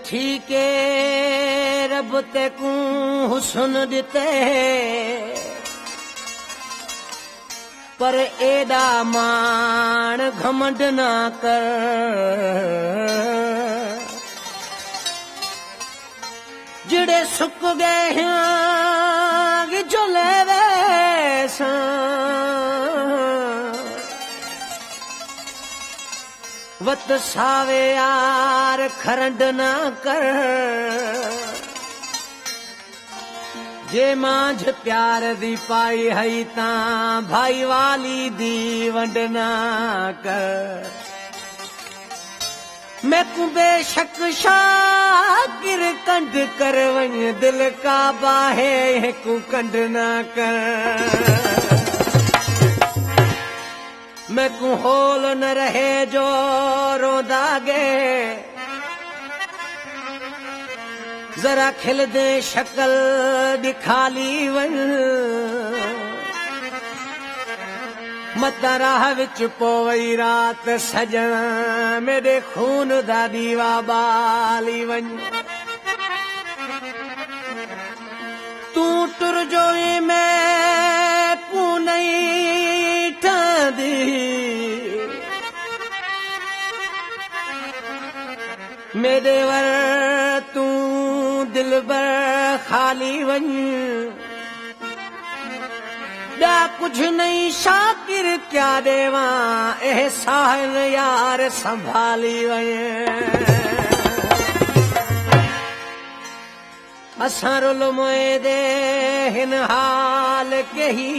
ठीके रब ते को हुस्न दिते पर एदा मान घमंड ना कर जिड़े सुक गए हैं जो ले वैसा वत सावे यार खरंड ना कर जे मांझ प्यार दी पाई हई ता भाई वाली दी वंड ना कर मैं को बेशक शाकिर कंड कर वञ दिल का बाहे को कंड ना कर मैं को होल न रहे जो रोदागे जरा खिल दे शक्ल दिखाली वन मत राह विच पोवई रात सजन मेरे खून दा दीवा बाली वन तू टुर जोई मैं को नहीं ठादी मेरे वर तू दिल बर खाली वन दा कुछ नहीं शाकिर क्या देवा एहसान यार संभाली वन असां रुल मोए दे हिन हाल के ही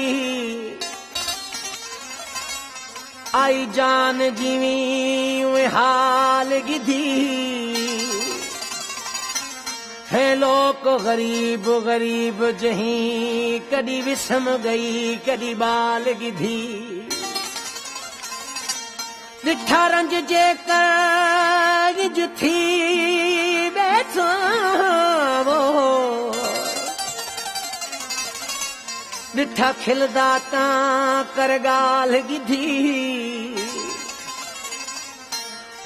आई जान जीवी वे हाल गिधी है लोग गरीब गरीब जही कदी विसम गई कदी बाल गिधी दिठा रंज जे कर थी बैठो वो दिठा खिलदा ता कर गाल गिधी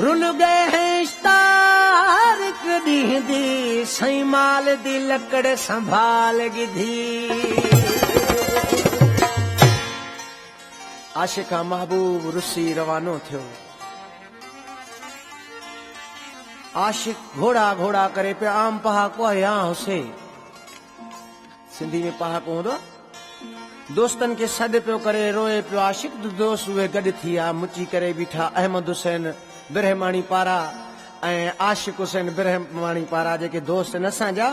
रुल गए हैं स्तार कदी दी सही माल दी लकड़ संभाल गिधी आशिका महबूब रुसी रवानो थियो आशिक घोड़ा घोड़ा करे पे आम पहा को या हुसे सिंधी में पहा को हूंदो दोस्तन के सॾ पियो करे रोए पियो आशिक दोस्त उहे गॾु थी विया मुची करे बीठा अहमद हुसैन बिरहमाणी पारा ऐं आशिक हुसैन बिरहमाणी पारा जेके दोस्त न असांजा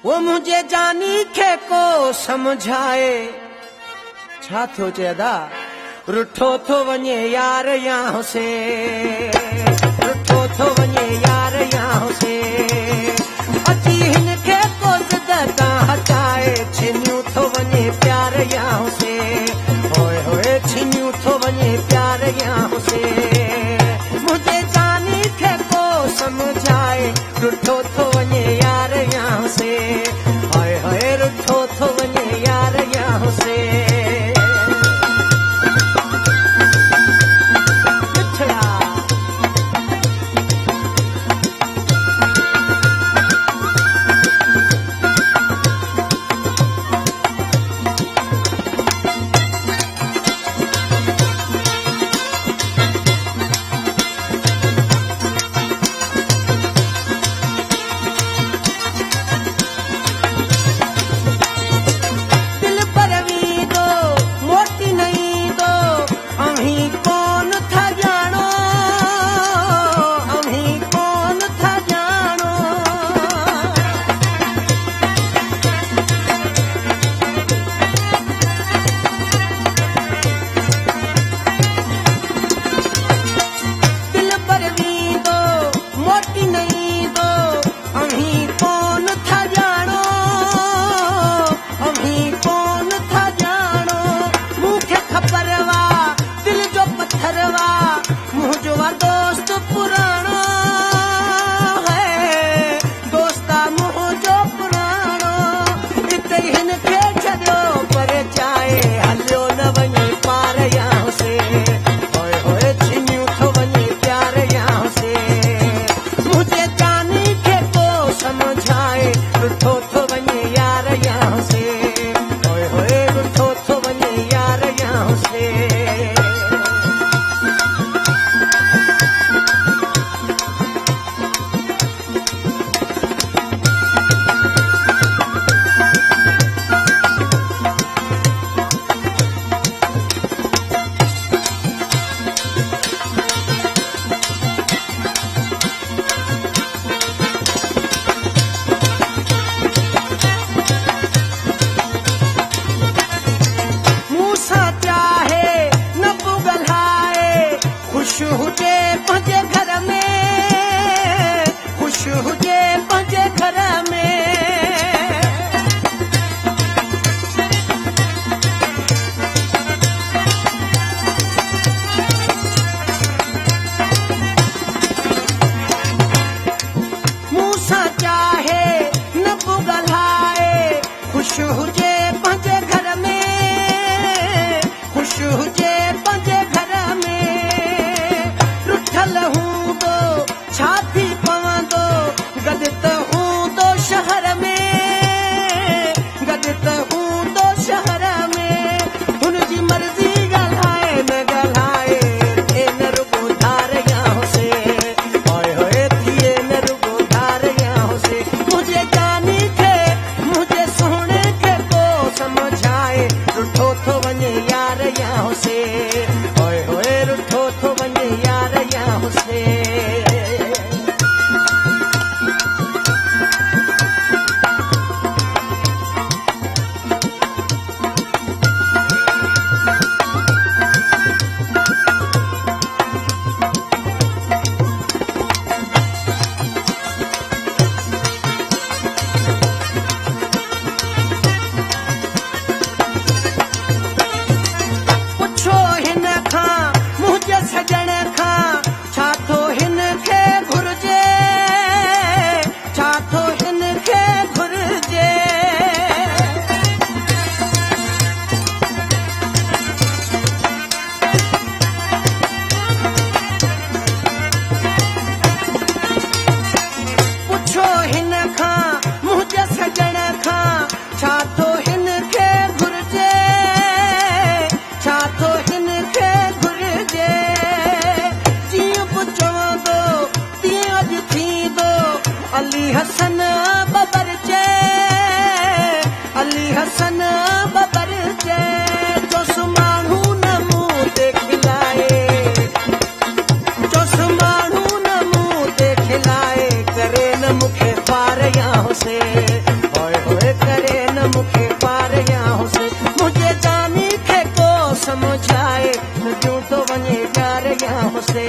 वो मुझे जानी खे को समझाए छा थियो चए अदा रुठो थो वञे यार या हुसे रुठो थो वञे यार या हुसे अची हिन खे को ज़िद तां हटाए छिनियूं थो वञे प्यार या हुसे होए होए छिनियूं थो वञे प्यार या हुसे मुझे जानी खे को समझाए रुठो थो वञे यार या हुसे होए होए रुठो थो वञे यार या हुसे परवा दिल जो पत्थरवा हसन बबर चे अली हसन बबर चे चोस माण्हू न मूं ते खिलाए चोस माण्हू न मूं ते खिलाए करे न मूंखे पार या हुसे होए होए करे न मूंखे पार या हुसे मुंहिंजे जानी खे को समझाए छॾियूं थो वञे प्यार या हुसे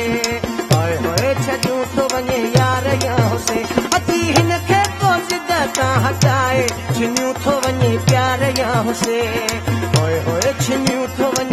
होए होए छॾियूं थो वञे यार या हुसे अती हिन खे को ज़िद तां हटाए छिनियूं थो वञे प्यार या हुसे होए होए छिनियूं थो वञे